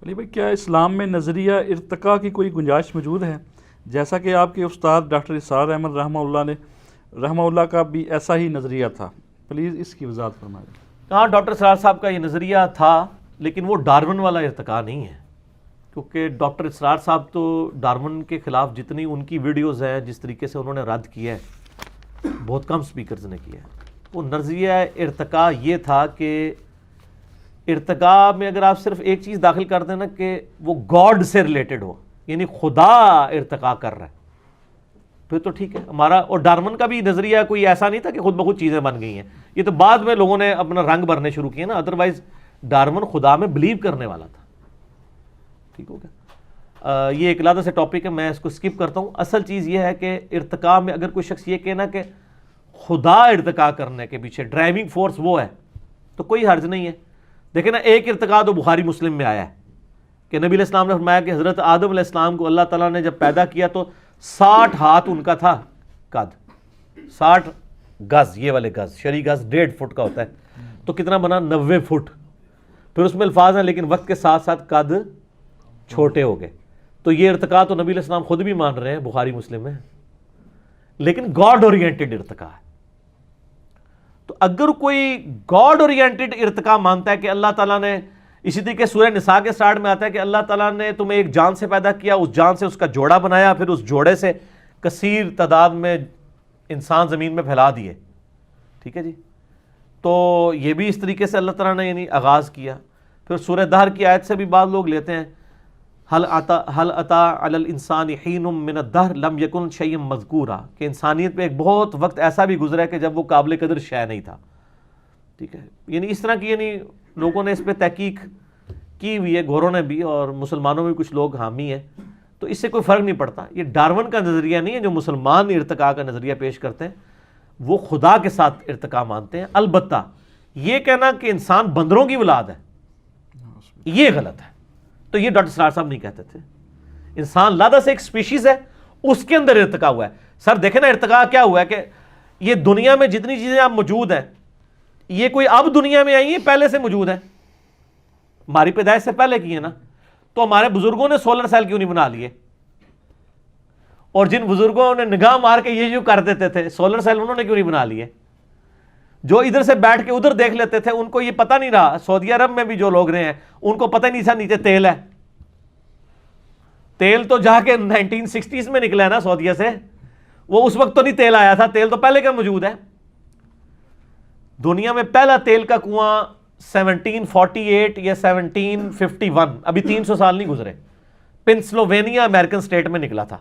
علی بھائی، کیا اسلام میں نظریہ ارتقاء کی کوئی گنجائش موجود ہے؟ جیسا کہ آپ کے استاد ڈاکٹر اسرار احمد رحمہ اللہ کا بھی ایسا ہی نظریہ تھا، پلیز اس کی وضاحت فرمائیں۔ ہاں، ڈاکٹر اسرار صاحب کا یہ نظریہ تھا، لیکن وہ ڈارون والا ارتقاء نہیں ہے، کیونکہ ڈاکٹر اسرار صاحب تو ڈارون کے خلاف جتنی ان کی ویڈیوز ہیں، جس طریقے سے انہوں نے رد کیا ہے، بہت کم سپیکرز نے کیا ہے۔ وہ نظریہ ارتقاء یہ تھا کہ ارتقاء میں اگر آپ صرف ایک چیز داخل کر دیں نا کہ وہ گاڈ سے ریلیٹڈ ہو، یعنی خدا ارتقاء کر رہا ہے، پھر تو ٹھیک ہے ہمارا۔ اور ڈارون کا بھی نظریہ کوئی ایسا نہیں تھا کہ خود بخود چیزیں بن گئی ہیں، یہ تو بعد میں لوگوں نے اپنا رنگ بھرنے شروع کیے نا، ادروائز ڈارون خدا میں بلیو کرنے والا تھا۔ ٹھیک ہو گیا، یہ ایک علیحدہ سے ٹاپک ہے، میں اس کو سکپ کرتا ہوں۔ اصل چیز یہ ہے کہ ارتقاء میں اگر کوئی شخص یہ کہنا کہ خدا ارتقاء کرنے کے پیچھے ڈرائیونگ فورس وہ ہے، تو کوئی حرج نہیں ہے۔ دیکھیں نا، ایک ارتقاء تو بخاری مسلم میں آیا ہے کہ نبی علیہ السلام نے فرمایا کہ حضرت آدم علیہ السلام کو اللہ تعالیٰ نے جب پیدا کیا تو 60 ہاتھ ان کا تھا قد، 60 گز، یہ والے گز، شرعی گز 1.5 فٹ کا ہوتا ہے، تو کتنا بنا 90 فٹ۔ پھر اس میں الفاظ ہیں لیکن وقت کے ساتھ ساتھ قد چھوٹے ہو گئے، تو یہ ارتقاء تو نبی علیہ السلام خود بھی مان رہے ہیں، بخاری مسلم میں، لیکن گاڈ اورینٹڈ ارتقاء ہے۔ تو اگر کوئی گاڈ اورینٹڈ ارتقاء مانتا ہے کہ اللہ تعالیٰ نے، اسی طریقے سورہ نساء کے سٹارٹ میں آتا ہے کہ اللہ تعالیٰ نے تمہیں ایک جان سے پیدا کیا، اس جان سے اس کا جوڑا بنایا، پھر اس جوڑے سے کثیر تعداد میں انسان زمین میں پھیلا دیے، ٹھیک ہے جی، تو یہ بھی اس طریقے سے اللہ تعالیٰ نے یعنی آغاز کیا۔ پھر سورہ دہر کی آیت سے بھی بعض لوگ لیتے ہیں، حل اتا علی الانسان حین من الدہر لم یکن شیئا مذکورا، کہ انسانیت پہ ایک بہت وقت ایسا بھی گزرا ہے کہ جب وہ قابل قدر شے نہیں تھا، ٹھیک ہے۔ یعنی اس طرح کی یعنی لوگوں نے اس پہ تحقیق کی ہوئی ہے، گوروں نے بھی، اور مسلمانوں میں کچھ لوگ حامی ہیں، تو اس سے کوئی فرق نہیں پڑتا۔ یہ ڈارون کا نظریہ نہیں ہے جو مسلمان ارتقاء کا نظریہ پیش کرتے ہیں، وہ خدا کے ساتھ ارتقاء مانتے ہیں۔ البتہ یہ کہنا کہ انسان بندروں کی اولاد ہے، یہ غلط ہے، تو یہ ڈاکٹر اسرار صاحب نہیں کہتے تھے۔ انسان لادہ سے ایک سپیشیز ہے، اس کے اندر ارتقاء ہوا ہے۔ سر دیکھیں نا، ارتقاء کیا ہوا ہے کہ یہ دنیا میں جتنی چیزیں اب موجود ہیں، یہ کوئی اب دنیا میں آئی ہیں، پہلے سے موجود ہیں، ہماری پیدائش سے پہلے کی ہے نا۔ تو ہمارے بزرگوں نے سولر سیل کیوں نہیں بنا لیے؟ اور جن بزرگوں نے نگاہ مار کے یہ جو کر دیتے تھے سولر سیل، انہوں نے کیوں نہیں بنا لیے؟ جو ادھر سے بیٹھ کے ادھر دیکھ لیتے تھے، ان کو یہ پتہ نہیں رہا، سعودی عرب میں بھی جو لوگ رہے ہیں ان کو پتہ نہیں تھا نیچے تیل ہے۔ تیل تو جا کے 1960s میں نکلا ہے نا سعودیہ سے، وہ اس وقت تو نہیں تیل آیا تھا، تیل تو پہلے کا موجود ہے۔ دنیا میں پہلا تیل کا کنواں 1748 یا 1751، ابھی 300 سال نہیں گزرے، پنسلوینیا امریکن اسٹیٹ میں نکلا تھا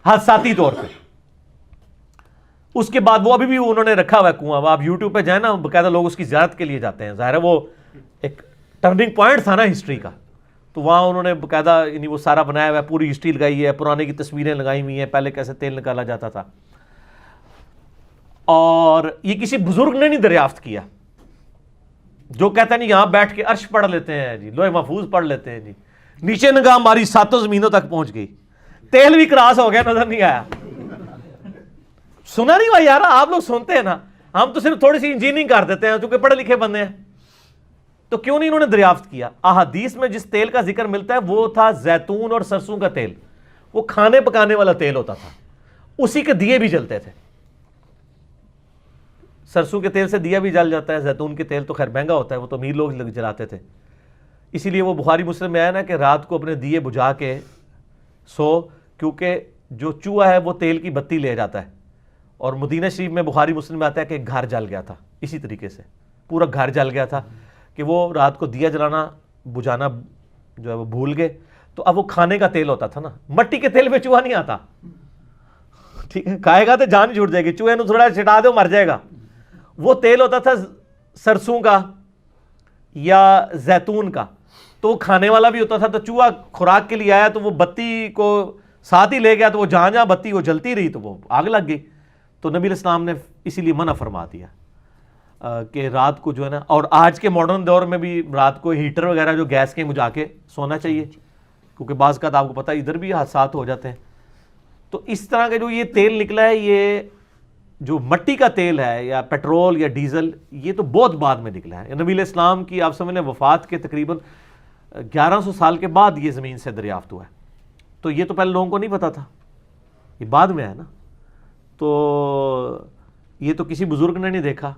حادثاتی طور پہ۔ اس کے بعد وہ ابھی بھی انہوں نے رکھا ہوا ہے کنواں، آپ یوٹیوب پہ جائیں نا، باقاعدہ لوگ اس کی زیارت کے لیے جاتے ہیں، ظاہر ہے وہ ایک ٹرننگ پوائنٹ تھا نا ہسٹری کا، تو وہاں انہوں نے باقاعدہ یعنی وہ سارا بنایا ہوا ہے، پوری ہسٹری لگائی ہے، پرانے کی تصویریں لگائی ہوئی ہیں، پہلے کیسے تیل نکالا جاتا تھا۔ اور یہ کسی بزرگ نے نہیں دریافت کیا، جو کہتا ہے نہیں یہاں بیٹھ کے عرش پڑھ لیتے ہیں جی، لوح محفوظ پڑھ لیتے ہیں جی، نیچے نگاہ ہماری 7 زمینوں تک پہنچ گئی، تیل بھی کراس ہو گیا، نظر نہیں آیا۔ سنا نہیں ہوا یار، آپ لوگ سنتے ہیں نا، ہم تو صرف تھوڑی سی انجینئرنگ کر دیتے ہیں چونکہ پڑھے لکھے بندے ہیں۔ تو کیوں نہیں انہوں نے دریافت کیا؟ احادیث میں جس تیل کا ذکر ملتا ہے وہ تھا زیتون اور سرسوں کا تیل، وہ کھانے پکانے والا تیل ہوتا تھا، اسی کے دیے بھی جلتے تھے۔ سرسوں کے تیل سے دیا بھی جل جاتا ہے، زیتون کے تیل تو خیر مہنگا ہوتا ہے، وہ تو امیر لوگ جلاتے تھے، اسی لیے وہ بخاری مسلم میں آیا نا کہ رات کو اپنے دیے بجھا کے سو، کیونکہ جو چوہا ہے وہ تیل کی بتی لے جاتا ہے۔ اور مدینہ شریف میں بخاری مسلم میں آتا ہے کہ گھر جل گیا تھا، اسی طریقے سے پورا گھر جل گیا تھا کہ وہ رات کو دیا جلانا بجھانا جو ہے وہ بھول گئے، تو اب وہ کھانے کا تیل ہوتا تھا نا، مٹی کے تیل میں چوہا نہیں آتا، ٹھیک ہے، کھائے گا تو جان چھوٹ جائے گی، چوہے نو تھوڑا چھٹا دو مر جائے گا۔ وہ تیل ہوتا تھا سرسوں کا یا زیتون کا، تو وہ کھانے والا بھی ہوتا تھا، تو چوہا خوراک کے لیے آیا تو وہ بتی کو ساتھ ہی لے گیا، تو وہ جہاں بتی وہ جلتی رہی تو وہ آگ لگ گئی۔ تو نبی علیہ السلام نے اسی لیے منع فرما دیا کہ رات کو جو ہے نا، اور آج کے ماڈرن دور میں بھی رات کو ہیٹر وغیرہ جو گیس کے بجھا کے سونا چاہیے، کیونکہ بعض کا آپ کو پتہ ادھر بھی حادثات ہو جاتے ہیں۔ تو اس طرح کا جو یہ تیل نکلا ہے، یہ جو مٹی کا تیل ہے یا پیٹرول یا ڈیزل، یہ تو بہت بعد میں نکلا ہے۔ نبی علیہ السلام کی آپ سمجھ لیں وفات کے تقریباً 1100 سال کے بعد یہ زمین سے دریافت ہوا ہے. تو یہ تو پہلے لوگوں کو نہیں پتا تھا, یہ بعد میں ہے نا. تو یہ تو کسی بزرگ نے نہیں دیکھا,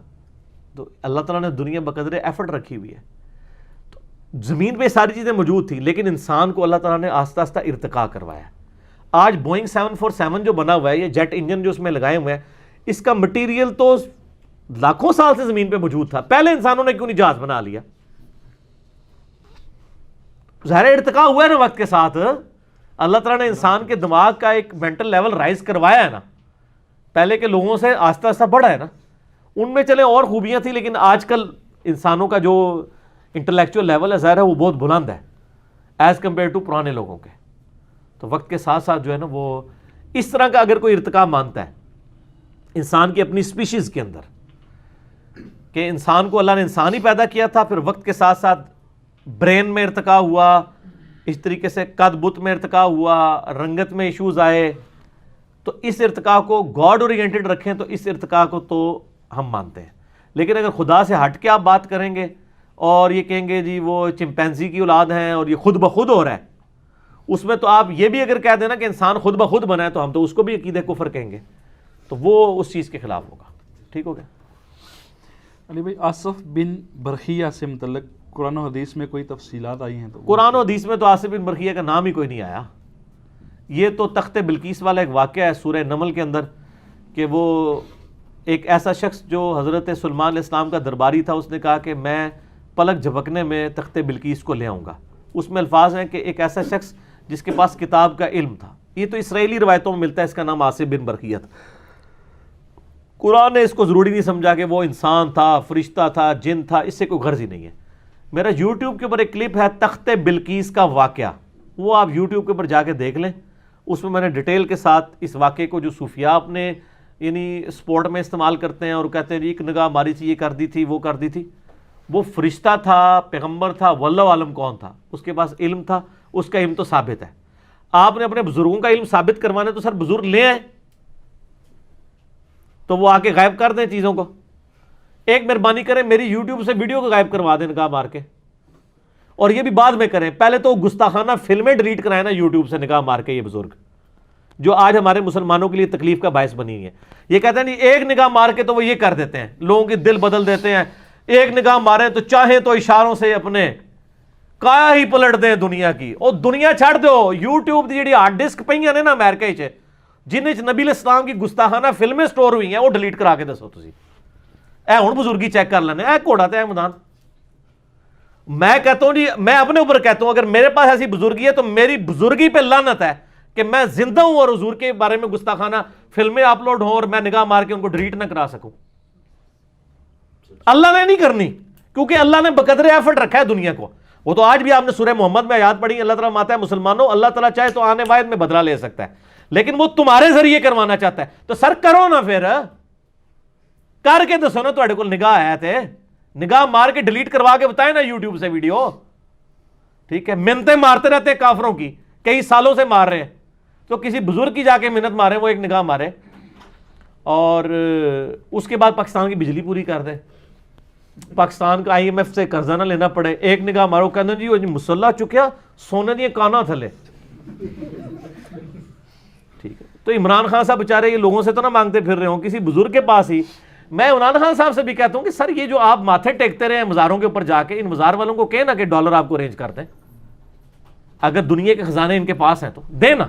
تو اللہ تعالیٰ نے دنیا بقدر ایفرٹ رکھی ہوئی ہے. تو زمین پہ ساری چیزیں موجود تھیں, لیکن انسان کو اللہ تعالیٰ نے آہستہ آہستہ ارتقا کروایا. آج بوئنگ 747 جو بنا ہوا ہے, یہ جیٹ انجن جو اس میں لگائے ہوئے ہیں, اس کا مٹیریل تو لاکھوں سال سے زمین پہ موجود تھا. پہلے انسانوں نے کیوں نہیں جہاز بنا لیا؟ ظاہر ارتقا ہوا ہے نا وقت کے ساتھ. اللہ تعالیٰ نے انسان کے دماغ کا ایک مینٹل لیول رائز کروایا ہے نا, پہلے کے لوگوں سے آہستہ آہستہ بڑھا ہے نا. ان میں چلے اور خوبیاں تھیں, لیکن آج کل انسانوں کا جو انٹلیکچوئل لیول ہے ظاہر ہے وہ بہت بلند ہے ایز کمپیئر ٹو پرانے لوگوں کے. تو وقت کے ساتھ ساتھ جو ہے نا وہ اس طرح کا اگر کوئی ارتقا مانتا ہے انسان کی اپنی اسپیشیز کے اندر, کہ انسان کو اللہ نے انسان ہی پیدا کیا تھا, پھر وقت کے ساتھ ساتھ برین میں ارتقا ہوا, اس طریقے سے قد بت میں ارتقا ہوا, رنگت میں ایشوز آئے, تو اس ارتقا کو گاڈ اورینٹڈ رکھیں تو اس ارتقا کو تو ہم مانتے ہیں. لیکن اگر خدا سے ہٹ کے آپ بات کریں گے اور یہ کہیں گے جی وہ چمپینزی کی اولاد ہیں اور یہ خود بخود ہو رہا ہے, اس میں تو آپ یہ بھی اگر کہہ دینا کہ انسان خود بخود بنا ہے تو ہم تو اس کو بھی عقیدہ کفر کہیں گے, تو وہ اس چیز کے خلاف ہوگا. ٹھیک ہو گیا. علی بھائی, آصف بن برخیہ سے متعلق قرآن و حدیث میں کوئی تفصیلات آئی ہیں؟ تو قرآن و حدیث میں تو آصف بن برخیہ کا نام ہی کوئی نہیں آیا. یہ تو تخت بلقیس والا ایک واقعہ ہے سورہ نمل کے اندر, کہ وہ ایک ایسا شخص جو حضرت سلیمان علیہ السلام کا درباری تھا, اس نے کہا کہ میں پلک جھپکنے میں تخت بلقیس کو لے آؤں گا. اس میں الفاظ ہیں کہ ایک ایسا شخص جس کے پاس کتاب کا علم تھا. یہ تو اسرائیلی روایتوں میں ملتا ہے, اس کا نام آصف بن برخیہ تھا. قرآن نے اس کو ضروری نہیں سمجھا کہ وہ انسان تھا, فرشتہ تھا, جن تھا, اس سے کوئی غرض ہی نہیں ہے. میرا یوٹیوب کے اوپر ایک کلپ ہے تخت بلقیس کا واقعہ, وہ آپ یوٹیوب کے اوپر جا کے دیکھ لیں. اس میں نے ڈیٹیل کے ساتھ اس واقعے کو, جو صوفیاء اپنے یعنی سپورٹ میں استعمال کرتے ہیں اور کہتے ہیں جی ایک نگاہ ماری تھی, یہ کر دی تھی, وہ کر دی تھی, وہ فرشتہ تھا, پیغمبر تھا, واللہ عالم کون تھا, اس کے پاس علم تھا, اس کا علم تو ثابت ہے. آپ نے اپنے بزرگوں کا علم ثابت کروانا تو سر بزرگ لے آئیں, تو وہ آ کے غائب کر دیں چیزوں کو. ایک مہربانی کریں, میری یوٹیوب سے ویڈیو کو غائب کروا دیں نگاہ مار کے, اور یہ بھی بعد میں کریں. پہلے تو گستاخانہ فلمیں ڈیلیٹ کرائیں نا یوٹیوب سے نگاہ مار کے. یہ بزرگ جو آج ہمارے مسلمانوں کے لیے تکلیف کا باعث بنی ہے, یہ کہتے ہیں نہیں ایک نگاہ مار کے تو وہ یہ کر دیتے ہیں, لوگوں کے دل بدل دیتے ہیں. ایک نگاہ ماریں تو چاہیں تو اشاروں سے اپنے کایا ہی پلٹ دیں دنیا کی, اور دنیا چھڑ دو. یوٹیوب دی جڑی ہارڈ ڈسک پئیاں نے نا امریکہ وچ, جن وچ نبی علیہ السلام کی گستاخانہ فلمیں سٹور ہوئی ہیں, وہ ڈیلیٹ کرا کے دسو تسی. اے ہن بزرگی چیک کر لینے, اے گھوڑا تے احمدان. میں کہتا ہوں جی, میں اپنے اوپر کہتا ہوں, اگر میرے پاس ایسی بزرگی ہے تو میری بزرگی پہ لعنت ہے کہ میں زندہ ہوں اور حضور کے بارے میں گستاخانہ فلمیں اپلوڈ ہوں اور میں نگاہ مار کے ان کو ڈیلیٹ نہ کرا سکوں. اللہ نے نہیں کرنی, کیونکہ اللہ نے بقدر ایفرٹ رکھا ہے دنیا کو. وہ تو آج بھی آپ نے سورہ محمد میں آیات پڑھی, اللہ تعالیٰ ماتا ہے مسلمانوں, اللہ تعالیٰ چاہے تو آنے واحد میں بدلہ لے سکتا ہے, لیکن وہ تمہارے ذریعے کروانا چاہتا ہے. تو سر کرو نا, پھر کر کے دسو نا تہاڈے کول نگاہ ہے تے, نگاہ مار کے ڈیلیٹ کروا کے بتائیں نا یوٹیوب سے ویڈیو. ٹھیک ہے, منتیں مارتے رہتے ہیں کافروں کی, کئی سالوں سے مار رہے ہیں, تو کسی بزرگ کی جا کے منت مارے, وہ ایک نگاہ مارے اور اس کے بعد پاکستان کی بجلی پوری کر دے, پاکستان کا IMF سے قرضہ نہ لینا پڑے. ایک نگاہ مارو, کہتے ہیں جی وہ مسلح چکیا سونے دیا کانا تھلے. ٹھیک ہے, تو عمران خان صاحب بیچارے یہ لوگوں سے تو نہ مانگتے پھر رہے ہوں, کسی بزرگ کے پاس ہی. میں عمران خان صاحب سے بھی کہتا ہوں کہ سر یہ جو آپ ماتھے ٹیکتے رہے ہیں مزاروں کے اوپر جا کے, ان مزار والوں کو کہنا کہ ڈالر آپ کو ارینج کر دیں, اگر دنیا کے خزانے ان کے پاس ہیں تو دینا.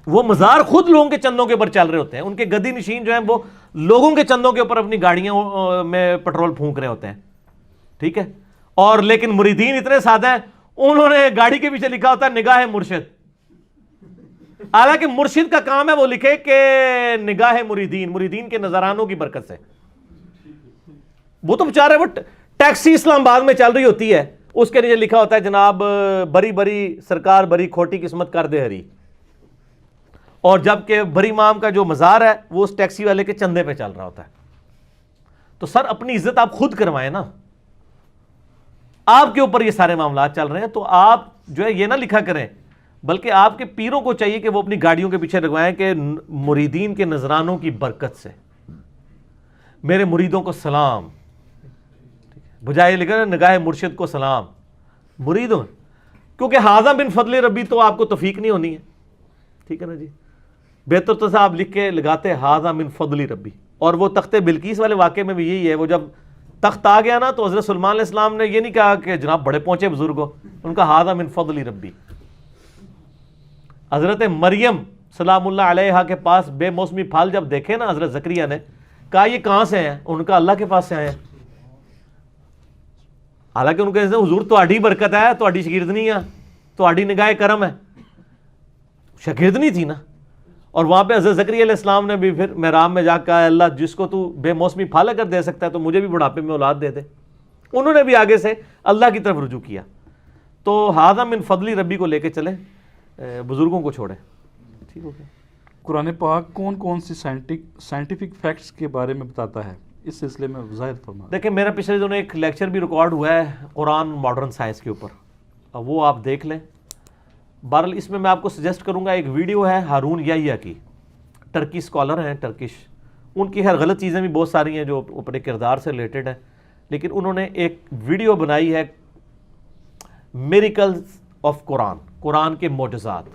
وہ مزار خود لوگوں کے چندوں کے اوپر چل رہے ہوتے ہیں, ان کے گدی نشین جو ہیں وہ لوگوں کے چندوں کے اوپر اپنی گاڑیوں میں پٹرول پھونک رہے ہوتے ہیں. ٹھیک ہے, اور لیکن مریدین اتنے سادہ ہیں, انہوں نے گاڑی کے پیچھے لکھا ہوتا ہے نگاہ مرشد. حالانکہ مرشد کا کام ہے وہ لکھے کہ نگاہ مریدین, مریدین کے نظرانوں کی برکت سے. وہ تو بیچارے وہ ٹیکسی اسلام آباد میں چل رہی ہوتی ہے, اس کے نیچے لکھا ہوتا ہے جناب بری بری سرکار بری کھوٹی قسمت کر دے ہری, اور جبکہ بری امام کا جو مزار ہے وہ اس ٹیکسی والے کے چندے پہ چل رہا ہوتا ہے. تو سر اپنی عزت آپ خود کروائیں نا, آپ کے اوپر یہ سارے معاملات چل رہے ہیں, تو آپ جو ہے یہ نہ لکھا کریں, بلکہ آپ کے پیروں کو چاہیے کہ وہ اپنی گاڑیوں کے پیچھے لگوائیں کہ مریدین کے نذرانوں کی برکت سے میرے مریدوں کو سلام, بجائے لکھا نگاہ مرشد کو سلام. مرید ہوں, کیونکہ ہاذا من فضل ربی تو آپ کو توفیق نہیں ہونی ہے, ٹھیک ہے نا جی. بہتر تو صاحب لکھ کے لگاتے ہاذا من فضل ربی. اور وہ تخت بلقیس والے واقعے میں بھی یہی ہے, وہ جب تخت آ گیا نا تو حضرت سلمان علیہ السلام نے یہ نہیں کہا کہ جناب بڑے پہنچے بزرگ ہو, ان کا ہاذا من فضل ربی. حضرت مریم سلام اللہ علیہا کے پاس بے موسمی پھل جب دیکھے نا حضرت زکریا نے, کہا یہ کہاں سے ہیں؟ ان کا اللہ کے پاس سے آئے ہیں. حالانکہ ان کے حضور تہاڈی برکت ہے, تہاڈی شاگردنی ہے, تہاڈی نگاہ کرم ہے, شاگردنی تھی نا. اور وہاں پہ حضرت زکریا علیہ السلام نے بھی پھر محراب میں جا کہا اللہ جس کو تو بے موسمی پھل اگر دے سکتا ہے تو مجھے بھی بڑھاپے میں اولاد دے دے. انہوں نے بھی آگے سے اللہ کی طرف رجوع کیا. تو ہاذا من فضل ربی کو لے کے چلیں, بزرگوں کو چھوڑیں. ٹھیک ہو گیا. قرآن پاک کون کون سی سائنٹیفک فیکٹس کے بارے میں بتاتا ہے, اس سلسلے میں وضاحت فرمائیں. دیکھیں میرا پچھلے دنوں ایک لیکچر بھی ریکارڈ ہوا ہے قرآن ماڈرن سائنس کے اوپر, وہ آپ دیکھ لیں. بہرحال اس میں آپ کو سجیسٹ کروں گا, ایک ویڈیو ہے ہارون یحییٰ کی, ٹرکی اسکالر ہیں ٹرکش. ان کی ہر غلط چیزیں بھی بہت ساری ہیں جو اپنے کردار سے ریلیٹڈ ہیں, لیکن انہوں نے ایک ویڈیو بنائی ہے میریکلز آف قرآن, قرآن کے معجزات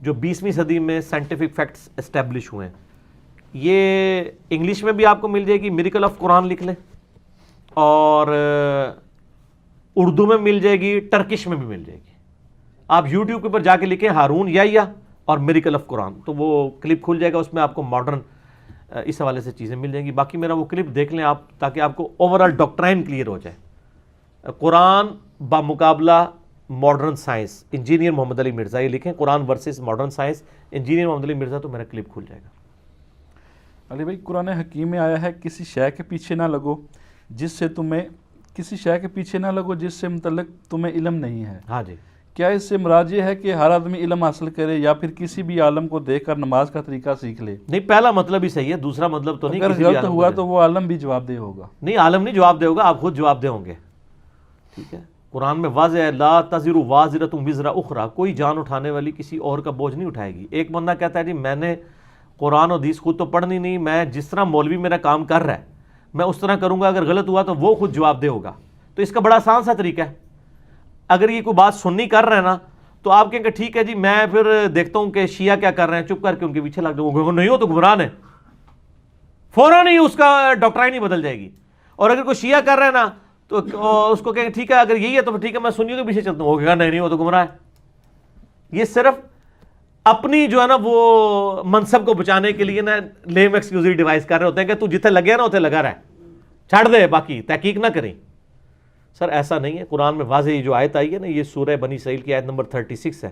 جو 20ویں صدی میں سائنٹیفک فیکٹس اسٹیبلش ہوئے ہیں. یہ انگلش میں بھی آپ کو مل جائے گی, میریکل آف قرآن لکھ لیں, اور اردو میں مل جائے گی, ٹرکش میں بھی مل جائے گی. آپ یوٹیوب کے اوپر جا کے لکھیں ہارون یحییٰ اور میریکل آف قرآن, تو وہ کلپ کھل جائے گا, اس میں آپ کو ماڈرن اس حوالے سے چیزیں مل جائیں گی. باقی میرا وہ کلپ دیکھ لیں آپ, تاکہ آپ کو اوورآل ڈاکٹرائن کلیئر ہو جائے. قرآن بمقابلہ ماڈرن سائنس, انجینئر محمد علی مرزا, یہ لکھیں قرآن ورسز ماڈرن سائنس انجینئر محمد علی مرزا, تو میرا کلپ کھل جائے گا. علی بھائی, قرآن حکیم میں آیا ہے کسی شے کے پیچھے نہ لگو جس سے متعلق تمہیں علم نہیں ہے. ہاں جی. کیا اس سے مراد یہ ہے کہ ہر آدمی علم حاصل کرے, یا پھر کسی بھی عالم کو دیکھ کر نماز کا طریقہ سیکھ لے؟ نہیں, پہلا مطلب ہی صحیح ہے, دوسرا مطلب تو نہیں. اگر غلط ہوا تو وہ عالم بھی جواب دہ ہوگا. نہیں, عالم نہیں جواب دے ہوگا, آپ خود جواب دے ہوں گے. ٹھیک ہے, قرآن میں واضح ہے لا تزر وازرۃ وزر اخرى, کوئی جان اٹھانے والی کسی اور کا بوجھ نہیں اٹھائے گی. ایک بندہ کہتا ہے جی میں نے قرآن و حدیث خود تو پڑھنی نہیں, میں جس طرح مولوی میرا کام کر رہا ہے میں اس طرح کروں گا, اگر غلط ہوا تو وہ خود جواب دے ہوگا. تو اس کا بڑا آسان سا طریقہ ہے. اگر یہ کوئی بات سننی کر رہے ہیں نا, تو آپ کہیں گے ٹھیک ہے جی میں پھر دیکھتا ہوں کہ شیعہ کیا کر رہے ہیں, چپ کر کے ان کے پیچھے لگ جاؤں, نہیں ہو تو گمراہ ہے, فوراً ہی اس کا ڈاکٹرائن ہی بدل جائے گی. اور اگر کوئی شیعہ کر رہے ہیں نا تو اس کو کہیں ٹھیک ہے اگر یہی ہے تو ٹھیک ہے میں سنیوں کے پیچھے چلتا ہوں, ہوگا نہیں ہو تو گمراہ ہے. یہ صرف اپنی جو ہے نا وہ منصب کو بچانے کے لیے نا لیم ایکسکیوزری ڈیوائس کر رہے ہوتے ہیں کہ تو جتنے لگے نا اتنے لگا رہا ہے, چھڑ دے, باقی تحقیق نہ کریں. سر ایسا نہیں ہے. قرآن میں واضح یہ جو آیت آئی ہے نا, یہ سورہ بنی اسرائیل کی آیت نمبر 36 ہے.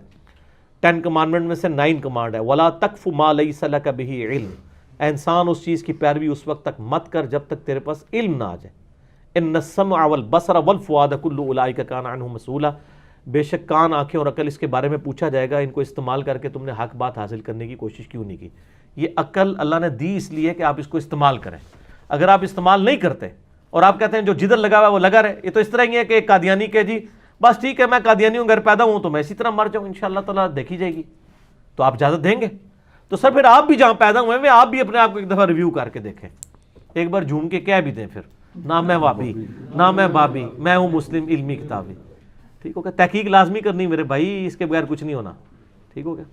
10 کمانڈمنٹ میں سے 9 کمانڈ ہے, وَلَا تَقْفُ مَا لَيْسَ لَكَ بِهِ عِلْمٌ, اے انسان اس چیز کی پیروی اس وقت تک مت کر جب تک تیرے پاس علم نہ آ جائے. اِنَّ السَّمْعَ وَالْبَصَرَ وَالْفُؤَادَ كُلُّ أُولَٰئِكَ كَانَ عَنْهُ مسئولا, بے شک کان, آنکھیں اور عقل اس کے بارے میں پوچھا جائے گا. ان کو استعمال کر کے تم نے حق بات حاصل کرنے کی کوشش کیوں نہیں کی؟ یہ عقل اللہ نے دی اس لیے کہ آپ اس کو استعمال کریں. اگر آپ استعمال نہیں کرتے اور آپ کہتے ہیں جو جدھر لگا ہوا ہے وہ لگا رہے, یہ تو اس طرح ہی ہے کہ ایک قادیانی کہ جی بس ٹھیک ہے میں قادیانی ہوں, گھر پیدا ہوں تو میں اسی طرح مر جاؤں, انشاءاللہ تعالیٰ دیکھی جائے گی. تو آپ اجازت دیں گے؟ تو سر پھر آپ بھی جہاں پیدا ہوئے ہیں آپ بھی اپنے آپ کو ایک دفعہ ریویو کر کے دیکھیں, ایک بار جھوم کے کہہ بھی دیں پھر نہ میں وابی نہ میں بابی, میں ہوں مسلم علمی کتابی. ٹھیک ہو گیا. تحقیق لازمی کرنی میرے بھائی, اس کے بغیر کچھ نہیں ہونا. ٹھیک ہو گیا.